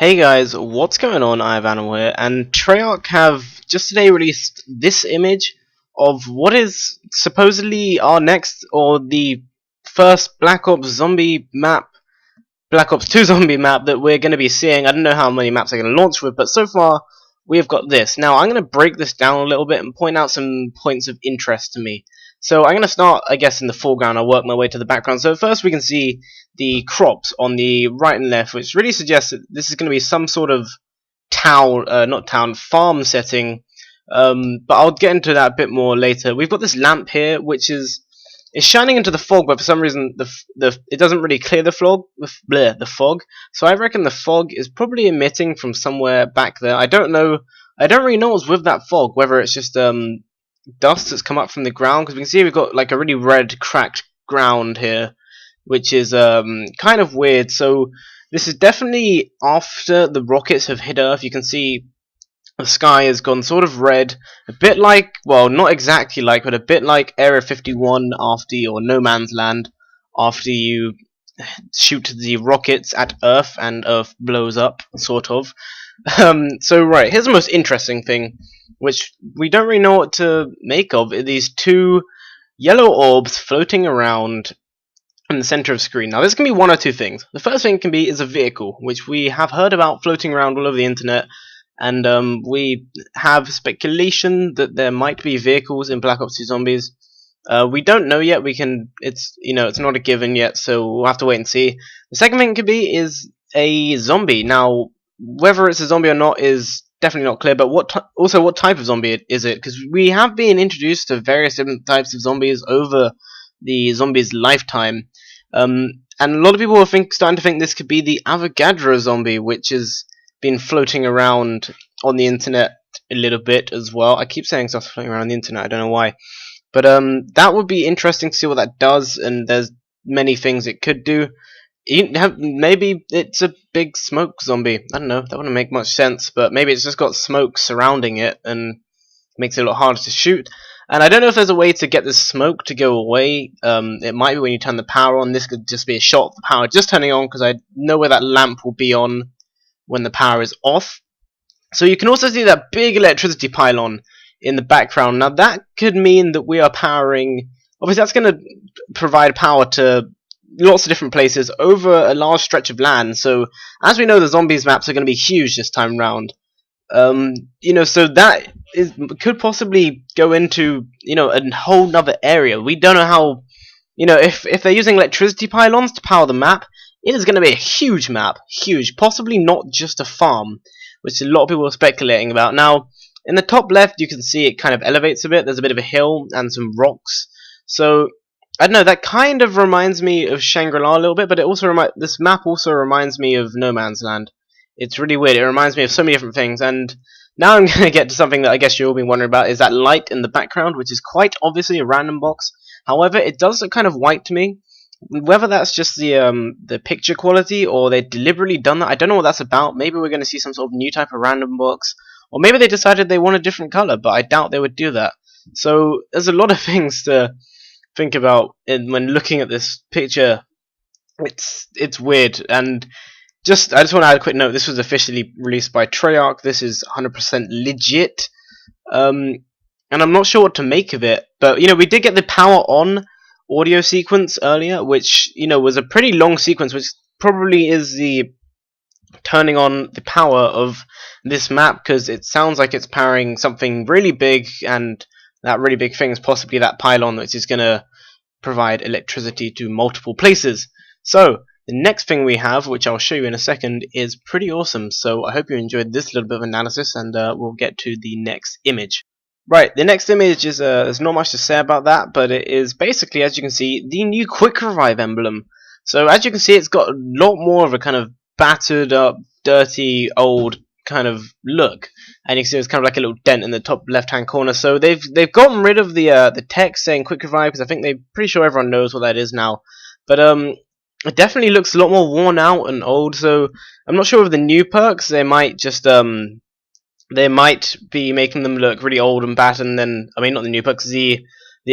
Hey guys, what's going on? IIvAnIMaL here, and Treyarch have just today released this image of what is supposedly our next, or the first Black Ops zombie map, Black Ops 2 zombie map that we're going to be seeing. I don't know how many maps they're going to launch with, but so far we've got this. Now I'm going to break this down a little bit and point out some points of interest to me. So I'm going to start, I guess, in the foreground. I'll work my way to the background. So first we can see the crops on the right and left, which really suggests that this is going to be some sort of town, not town, farm setting. But I'll get into that a bit more later. We've got this lamp here, which is shining into the fog, but for some reason it doesn't really clear the fog. So I reckon the fog is probably emitting from somewhere back there. I don't know. I don't really know what's with that fog. Whether it's just dust that's come up from the ground, because we can see we've got like a really red cracked ground here, which is kind of weird. So this is definitely after the rockets have hit Earth. You can see the sky has gone sort of red, a bit like, well, not exactly like, but a bit like Area 51 after, or No Man's Land, after you shoot the rockets at Earth and Earth blows up, sort of. So right, here's the most interesting thing, which we don't really know what to make of. These two yellow orbs floating around in the center of the screen. Now this can be one or two things. The first thing can be is a vehicle, which we have heard about floating around all over the internet, and we have speculation that there might be vehicles in Black Ops 2 Zombies. We don't know yet. It's not a given yet, so we'll have to wait and see. The second thing could be is a zombie. Now, whether it's a zombie or not is definitely not clear, but what type of zombie is it? Because we have been introduced to various different types of zombies over the zombie's lifetime, and a lot of people are starting to think this could be the Avogadro zombie, which has been floating around on the internet a little bit as well. I keep saying stuff floating around the internet, I don't know why, but that would be interesting to see what that does, and there's many things it could do. Maybe it's a big smoke zombie. I don't know, that wouldn't make much sense, but maybe it's just got smoke surrounding it and makes it a lot harder to shoot. And I don't know if there's a way to get the smoke to go away. It might be when you turn the power on. This could just be a shot of the power just turning on, because I know where that lamp will be on when the power is off. So you can also see that big electricity pylon in the background. Now that could mean that we are powering, obviously that's going to provide power to lots of different places over a large stretch of land. So as we know, the zombies maps are going to be huge this time round. So that could possibly go into, a whole nother area. We don't know how, if they're using electricity pylons to power the map, it is going to be a huge map, huge, possibly not just a farm, which a lot of people are speculating about. Now, in the top left, you can see it kind of elevates a bit. There's a bit of a hill and some rocks. So I don't know. That kind of reminds me of Shangri-La a little bit, but it also this map also reminds me of No Man's Land. It's really weird. It reminds me of so many different things. And now I'm going to get to something that I guess you've all been wondering about, is that light in the background, which is quite obviously a random box. However, it does look kind of white to me. Whether that's just the picture quality, or they've deliberately done that, I don't know what that's about. Maybe we're going to see some sort of new type of random box, or maybe they decided they want a different color, but I doubt they would do that. So there's a lot of things to think about when looking at this picture. It's weird, and I just want to add a quick note. This was officially released by Treyarch. This is 100% legit, and I'm not sure what to make of it. But we did get the power on audio sequence earlier, which was a pretty long sequence, which probably is the turning on the power of this map, because it sounds like it's powering something really big, and that really big thing is possibly that pylon, which is going to provide electricity to multiple places. So the next thing we have, which I'll show you in a second, is pretty awesome. So I hope you enjoyed this little bit of analysis, and we'll get to the next image. Right, the next image is there's not much to say about that, but it is basically, as you can see, the new Quick Revive emblem. So as you can see, it's got a lot more of a kind of battered up, dirty, old kind of look, and you can see there's kind of like a little dent in the top left-hand corner. So they've gotten rid of the text saying Quick Revive, because I think they're pretty sure everyone knows what that is now. But it definitely looks a lot more worn out and old. So I'm not sure with the new perks, they might just they might be making them look really old and battered, and then, I mean, not the new perks, the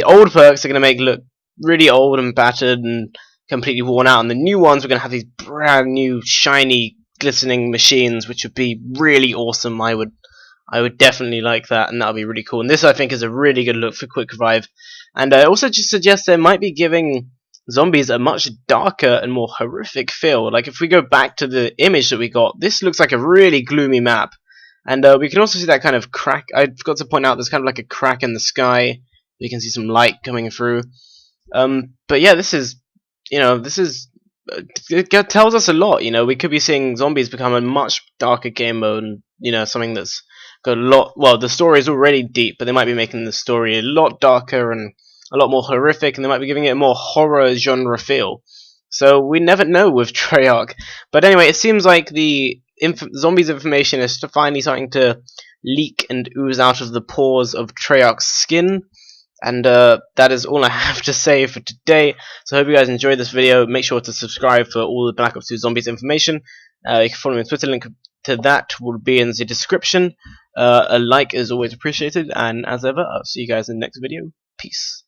old perks are going to make look really old and battered and completely worn out, and the new ones are going to have these brand new, shiny, glistening machines, which would be really awesome. I would definitely like that, and that would be really cool. And this, I think, is a really good look for quick revive. And I also just suggest they might be giving zombies a much darker and more horrific feel. Like if we go back to the image that we got, this looks like a really gloomy map. And we can also see that kind of crack. I forgot to point out there's kind of like a crack in the sky. You can see some light coming through. But yeah, this is, it tells us a lot. We could be seeing zombies become a much darker game mode. And, something that's got a lot. Well, the story is already deep, but they might be making the story a lot darker and a lot more horrific, and they might be giving it a more horror genre feel. So we never know with Treyarch. But anyway, it seems like the zombies information is finally starting to leak and ooze out of the pores of Treyarch's skin. And that is all I have to say for today. So I hope you guys enjoyed this video. Make sure to subscribe for all the Black Ops 2 Zombies information. You can follow me on Twitter. Link to that will be in the description. A like is always appreciated. And as ever, I'll see you guys in the next video. Peace.